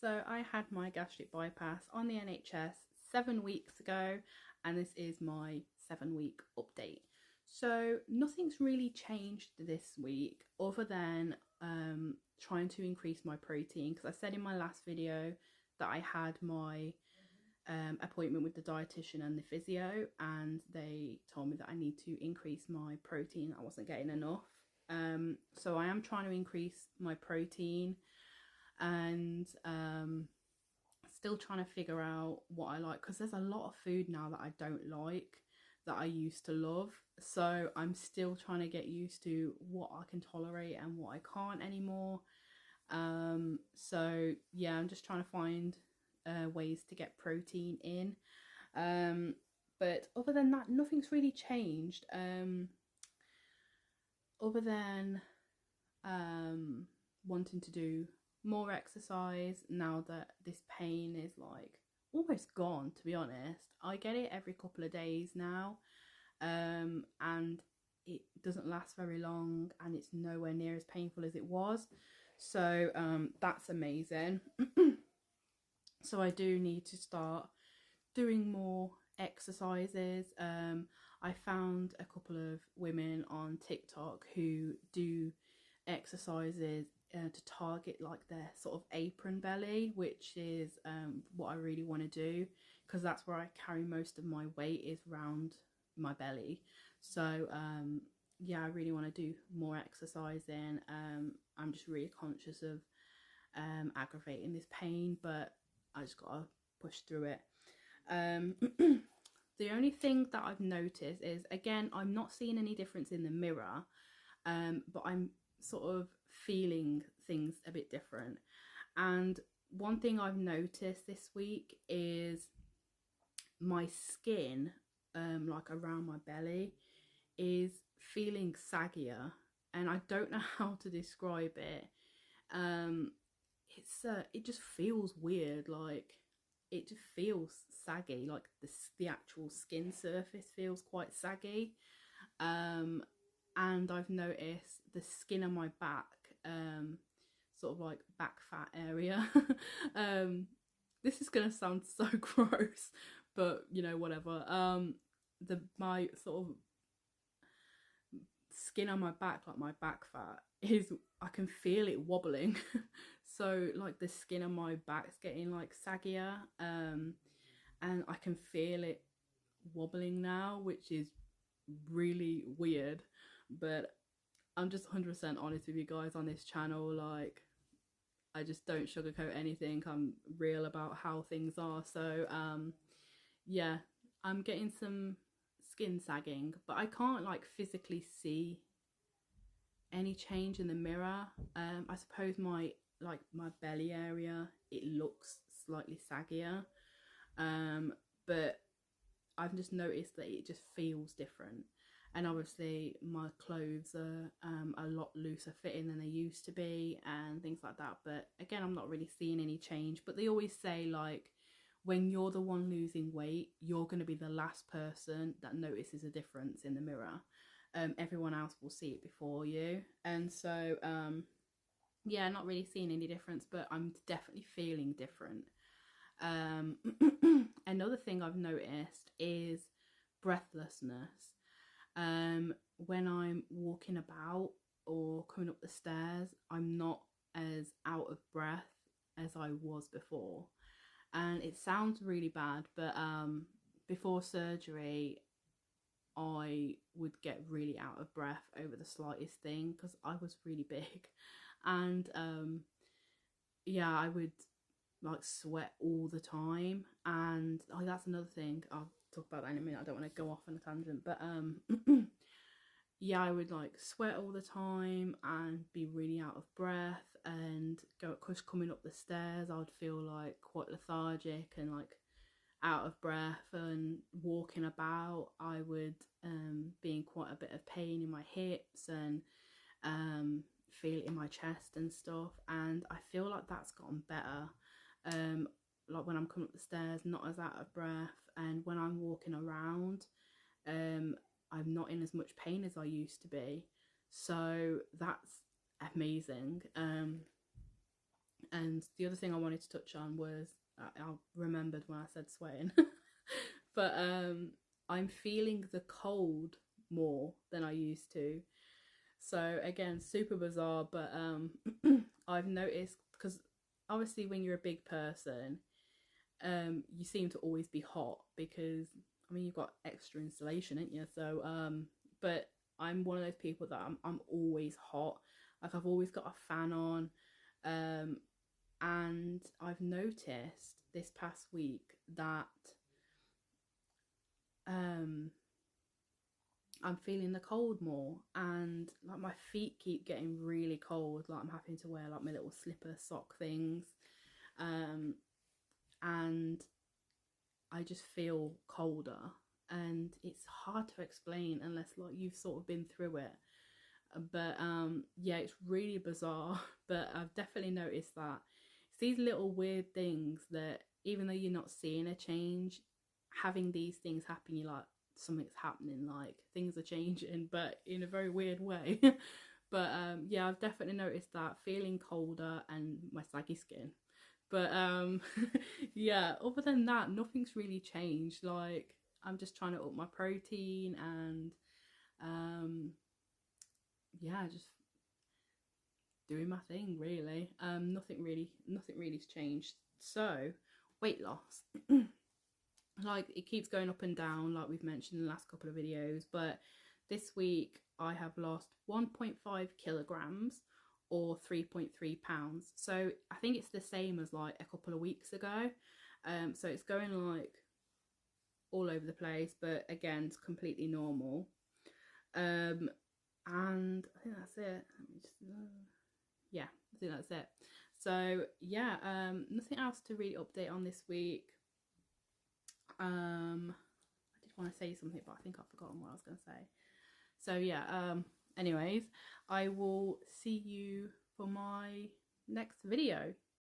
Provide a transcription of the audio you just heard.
So I had my gastric bypass on the NHS 7 weeks ago, and this is my 7 week update. So nothing's really changed this week other than trying to increase my protein, because I said in my last video that I had my appointment with the dietitian and the physio, and they told me that I need to increase my protein. I wasn't getting enough. So I am trying to increase my protein, and still trying to figure out what I like, because there's a lot of food now that I don't like that I used to love. So I'm still trying to get used to what I can tolerate and what I can't anymore. So yeah, I'm just trying to find ways to get protein in. But other than that, nothing's really changed. Other than wanting to do more exercise now that this pain is like almost gone, to be honest. I get it every couple of days now, and it doesn't last very long, and it's nowhere near as painful as it was. So that's amazing. So I do need to start doing more exercises. I found a couple of women on TikTok who do exercises to target like their sort of apron belly, which is what I really want to do, because that's where I carry most of my weight, is round my belly. So yeah, I really want to do more exercising. I'm just really conscious of aggravating this pain, but I just gotta push through it. The only thing that I've noticed is, again, I'm not seeing any difference in the mirror, but I'm sort of feeling things a bit different. And one thing I've noticed this week is my skin, like around my belly, is feeling saggier, and I don't know how to describe it. It just feels weird, like it just feels saggy, like the actual skin surface feels quite saggy. And I've noticed the skin on my back, sort of like back fat area. This is gonna sound so gross, but you know, whatever. My sort of skin on my back, like my back fat, I can feel it wobbling. So like the skin on my back's getting like saggier, and I can feel it wobbling now, which is really weird. But I'm just 100% honest with you guys on this channel. Like, I just don't sugarcoat anything. I'm real about how things are. So yeah, I'm getting some skin sagging, but I can't like physically see any change in the mirror. I suppose my belly area, it looks slightly saggier, but I've just noticed that it just feels different. And obviously my clothes are a lot looser fitting than they used to be and things like that. But again, I'm not really seeing any change. But they always say, like, when you're the one losing weight, you're going to be the last person that notices a difference in the mirror. Everyone else will see it before you. And so yeah, not really seeing any difference, but I'm definitely feeling different. Another thing I've noticed is breathlessness. When I'm walking about or coming up the stairs, I'm not as out of breath as I was before. And it sounds really bad, but before surgery, I would get really out of breath over the slightest thing, because I was really big. And yeah, I would like sweat all the time. And that's another thing, I'll talk about that in a minute. I don't want to go off on a tangent, but yeah, I would like sweat all the time and be really out of breath, and coming up the stairs, I would feel like quite lethargic and like out of breath. And walking about, I would be in quite a bit of pain in my hips, and feel it in my chest and stuff. And I feel like that's gotten better. Like when I'm coming up the stairs, not as out of breath, and when I'm walking around, I'm not in as much pain as I used to be. So that's amazing. And the other thing I wanted to touch on was, I remembered when I said sweating, but I'm feeling the cold more than I used to. So again, super bizarre, but I've noticed, because obviously when you're a big person, you seem to always be hot because, I mean, you've got extra insulation, ain't you? So but I'm one of those people that I'm always hot. Like, I've always got a fan on. And I've noticed this past week that I'm feeling the cold more, and like my feet keep getting really cold. Like, I'm having to wear like my little slipper sock things, and I just feel colder, and it's hard to explain unless like you've sort of been through it. But yeah, it's really bizarre. But I've definitely noticed that it's these little weird things that, even though you're not seeing a change, having these things happen, you're like, something's happening, like things are changing, but in a very weird way. But yeah, I've definitely noticed that, feeling colder and my saggy skin. But yeah, other than that, nothing's really changed. Like, I'm just trying to up my protein, and yeah, just doing my thing, really. Nothing really's changed. So, weight loss. Like, it keeps going up and down, like we've mentioned in the last couple of videos, but this week I have lost 1.5 kilograms, or 3.3 pounds. So I think it's the same as like a couple of weeks ago. So it's going like all over the place, but again, it's completely normal. And I think that's it. Let me just, yeah, I think that's it. So yeah, nothing else to really update on this week. I did want to say something, but I think I've forgotten what I was going to say. So yeah, anyways, I will see you for my next video.